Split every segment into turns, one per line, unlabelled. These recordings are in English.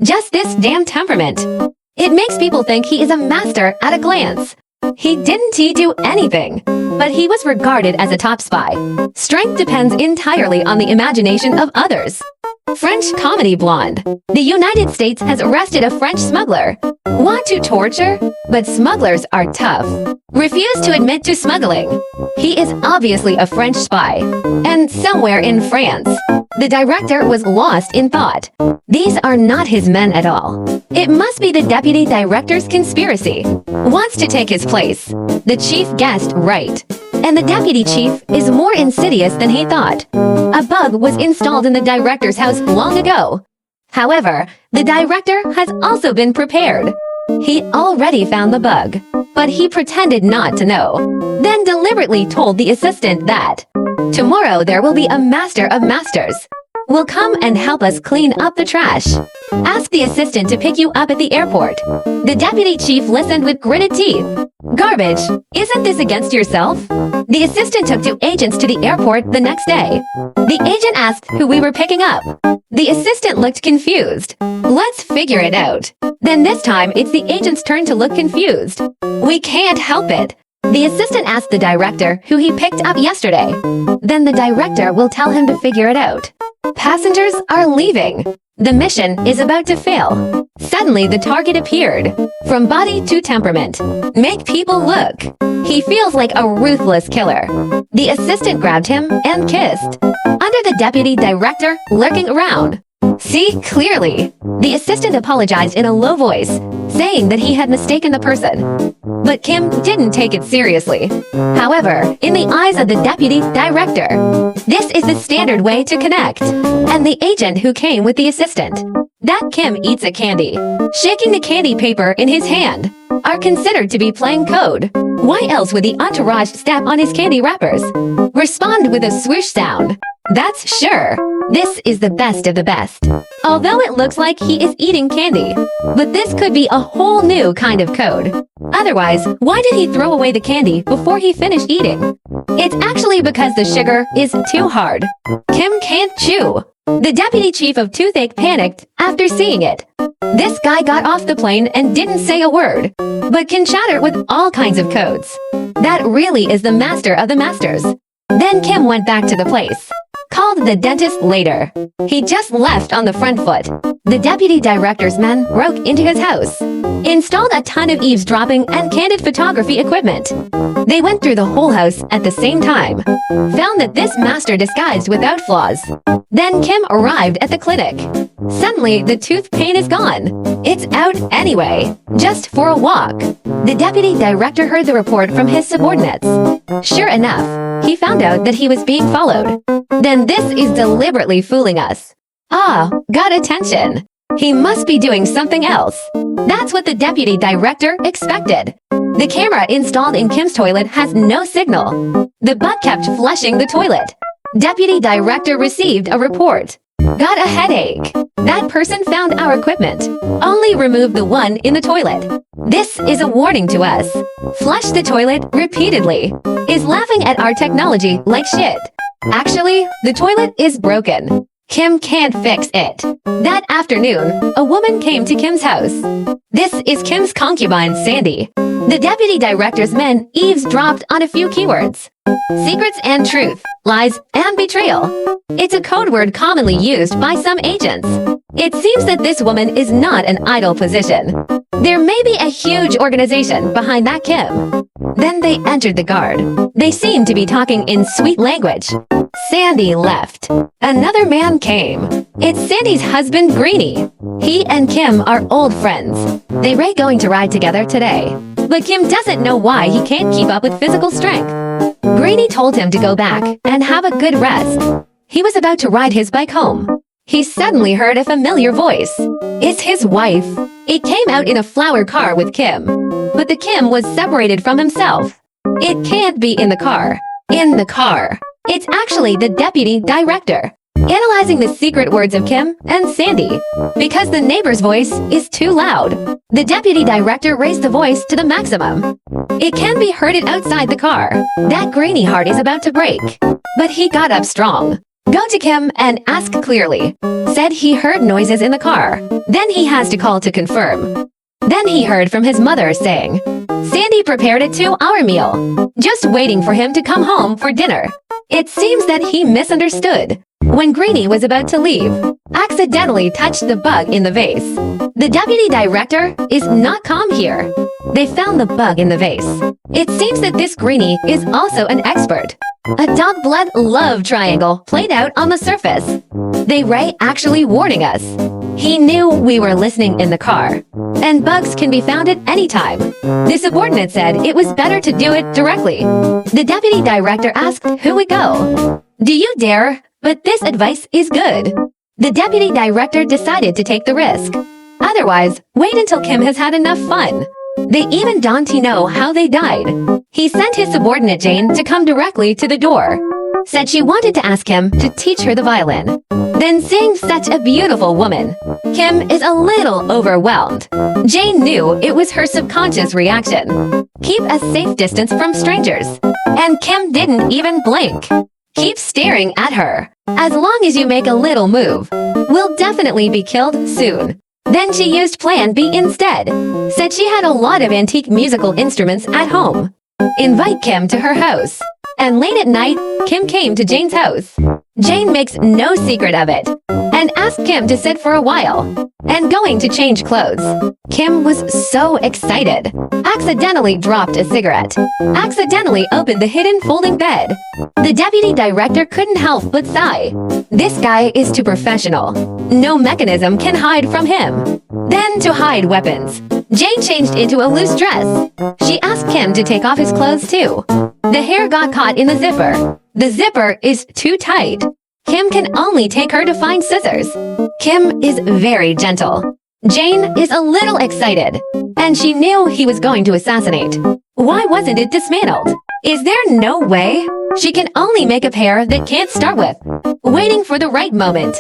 Just this damn temperament. It makes people think he is a master at a glance. Didn't do anything, but he was regarded as a top spy. Strength depends entirely on the imagination of others. French comedy blonde. The United States has arrested a French smuggler. Want to torture? But smugglers are tough. Refuse to admit to smuggling. He is obviously a French spy. And somewhere in France, the director was lost in thought. These are not his men at all. It must be the deputy director's conspiracy. Wants to take his place. The chief guessed right. And the deputy chief is more insidious than he thought. A bug was installed in the director's house long ago. However, the director has also been prepared. He already found the bug, but he pretended not to know. Then deliberately told the assistant that tomorrow there will be a master of masters. Will come and help us clean up the trash. Ask the assistant to pick you up at the airport. The deputy chief listened with gritted teeth. Garbage, isn't this against yourself? The assistant took two agents to the airport the next day. The agent asked who we were picking up. The assistant looked confused. Let's figure it out. Then this time it's the agent's turn to look confused. We can't help it. The assistant asked the director who he picked up yesterday. Then the director will tell him to figure it out. Passengers are leaving. The mission is about to fail. Suddenly the target appeared. From body to temperament. Make people look. He feels like a ruthless killer. The assistant grabbed him and kissed. Under the deputy director lurking around. See clearly. The assistant apologized in a low voice, saying that he had mistaken the person. But Kim didn't take it seriously. However, in the eyes of the deputy director, this is the standard way to connect. And the agent who came with the assistant, that Kim eats a candy, shaking the candy paper in his hand, are considered to be playing code. Why else would the entourage step on his candy wrappers? Respond with a swoosh sound. That's sure. This is the best of the best. Although it looks like he is eating candy, but this could be a whole new kind of code. Otherwise, why did he throw away the candy before he finished eating? It's actually because the sugar is too hard. Kim can't chew. The deputy chief of toothache panicked after seeing it. This guy got off the plane and didn't say a word, but can chatter with all kinds of codes. That really is the master of the masters. Then Kim went back to the place. Called the dentist later. He just left on the front foot. The deputy director's men broke into his house, installed a ton of eavesdropping and candid photography equipment. They went through the whole house at the same time, found that this master disguised without flaws. Then Kim arrived at the clinic. Suddenly, the tooth pain is gone. It's out anyway, just for a walk. The deputy director heard the report from his subordinates. Sure enough, he found out that he was being followed. Then this is deliberately fooling us. Ah, got attention. He must be doing something else. That's what the deputy director expected. The camera installed in Kim's toilet has no signal. The bug kept flushing the toilet. Deputy director received a report. Got a headache. That person found our equipment. Only remove the one in the toilet. This is a warning to us. Flush the toilet repeatedly. Is laughing at our technology like shit. Actually, the toilet is broken. Kim can't fix it. That afternoon, a woman came to Kim's house. This is Kim's concubine, Sandy. The deputy director's men eavesdropped on a few keywords. Secrets and truth, lies and betrayal. It's a code word commonly used by some agents. It seems that this woman is not an idle position. There may be a huge organization behind that Kim. Then they entered the guard. They seemed to be talking in sweet language. Sandy left. Another man came. It's Sandy's husband, Greenie. He and Kim are old friends. They were going to ride together today. But Kim doesn't know why he can't keep up with physical strength. Greenie told him to go back and have a good rest. He was about to ride his bike home. He suddenly heard a familiar voice. It's his wife. It came out in a flower car with Kim. But the Kim was separated from himself. It can't be in the car. In the car. It's actually the deputy director. Analyzing the secret words of Kim and Sandy. Because the neighbor's voice is too loud. The deputy director raised the voice to the maximum. It can be heard it outside the car. That Greenie heart is about to break. But he got up strong. Go to Kim and ask clearly. Said he heard noises in the car. Then he has to call to confirm. Then he heard from his mother saying, Sandy prepared a 2-hour meal, just waiting for him to come home for dinner. It seems that he misunderstood. When Greenie was about to leave, accidentally touched the bug in the vase. The deputy director is not calm here. They found the bug in the vase. It seems that this Greenie is also an expert. A dog blood love triangle played out on the surface. They Ray actually warning us. He knew we were listening in the car. And bugs can be found at any time. The subordinate said it was better to do it directly. The deputy director asked who would go. Do you dare? But this advice is good. The deputy director decided to take the risk. Otherwise, wait until Kim has had enough fun. They even don't know how they died. He sent his subordinate Jane to come directly to the door. Said she wanted to ask him to teach her the violin. Then seeing such a beautiful woman, Kim is a little overwhelmed. Jane knew it was her subconscious reaction. Keep a safe distance from strangers. And Kim didn't even blink. Keep staring at her. As long as you make a little move, we'll definitely be killed soon. Then she used Plan B instead. Said she had a lot of antique musical instruments at home. Invite Kim to her house. And late at night, Kim came to Jane's house. Jane makes no secret of it and asked Kim to sit for a while and going to change clothes. Kim was so excited. Accidentally dropped a cigarette. Accidentally opened the hidden folding bed. The deputy director couldn't help but sigh. This guy is too professional. No mechanism can hide from him. Then to hide weapons, Jane changed into a loose dress. She asked Kim to take off his clothes too. The hair got caught in the zipper. The zipper is too tight. Kim can only take her to find scissors. Kim is very gentle. Jane is a little excited, and she knew he was going to assassinate. Why wasn't it dismantled? Is there no way? She can only make a pair that can't start with. Waiting for the right moment.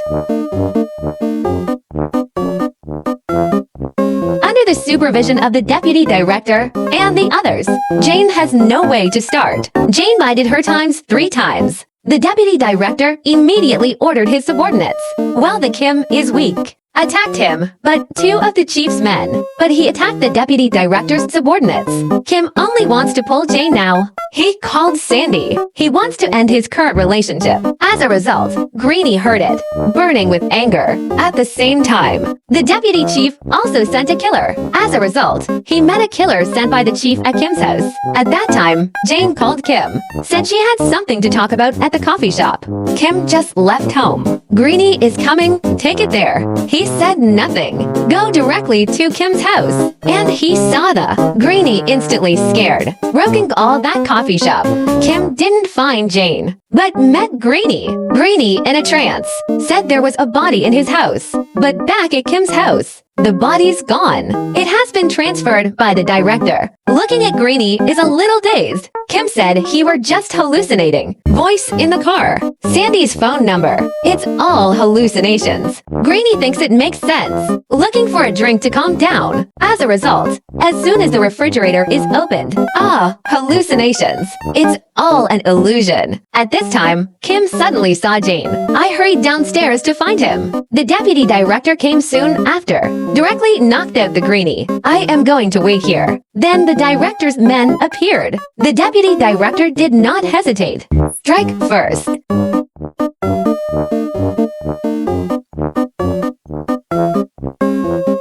Under the supervision of the deputy director and the others, Jane has no way to start. Jane bided her times 3 times. The deputy director immediately ordered his subordinates. While the Kim is weak, attacked him, but 2 of the chief's men. But he attacked the deputy director's subordinates. Kim only wants to pull Jane now. He called Sandy. He wants to end his current relationship. As a result, Greenie heard it, burning with anger. At the same time, the deputy chief also sent a killer. As a result, he met a killer sent by the chief at Kim's house. At that time, Jane called Kim, said she had something to talk about at the coffee shop. Kim just left home. Greenie is coming, take it there. He said nothing. Go directly to Kim's house. And he saw the Greenie instantly scared. Broken all that coffee shop. Kim didn't find Jane, but met Greenie. Greenie in a trance. Said there was a body in his house. But back at Kim's house, the body's gone. It has been transferred by the director. Looking at Greenie is a little dazed. Kim said he were just hallucinating. Voice in the car. Sandy's phone number. It's all hallucinations. Greenie thinks it makes sense. Looking for a drink to calm down. As a result, as soon as the refrigerator is opened, hallucinations. It's all an illusion. At this time, Kim suddenly saw Jane. I hurried downstairs to find him. The deputy director came soon after. Directly knocked out the Greenie. I am going to wait here. Then the director's men appeared. The deputy director did not hesitate. Strike first.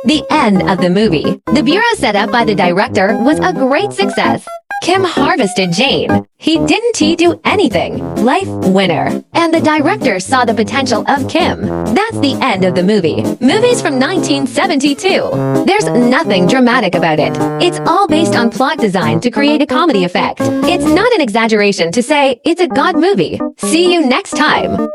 The end of the movie. The bureau set up by the director was a great success. Kim harvested Jane. He didn't do anything. Life winner. And the director saw the potential of Kim. That's the end of the movie. Movies from 1972. There's nothing dramatic about it. It's all based on plot design to create a comedy effect. It's not an exaggeration to say it's a god movie. See you next time.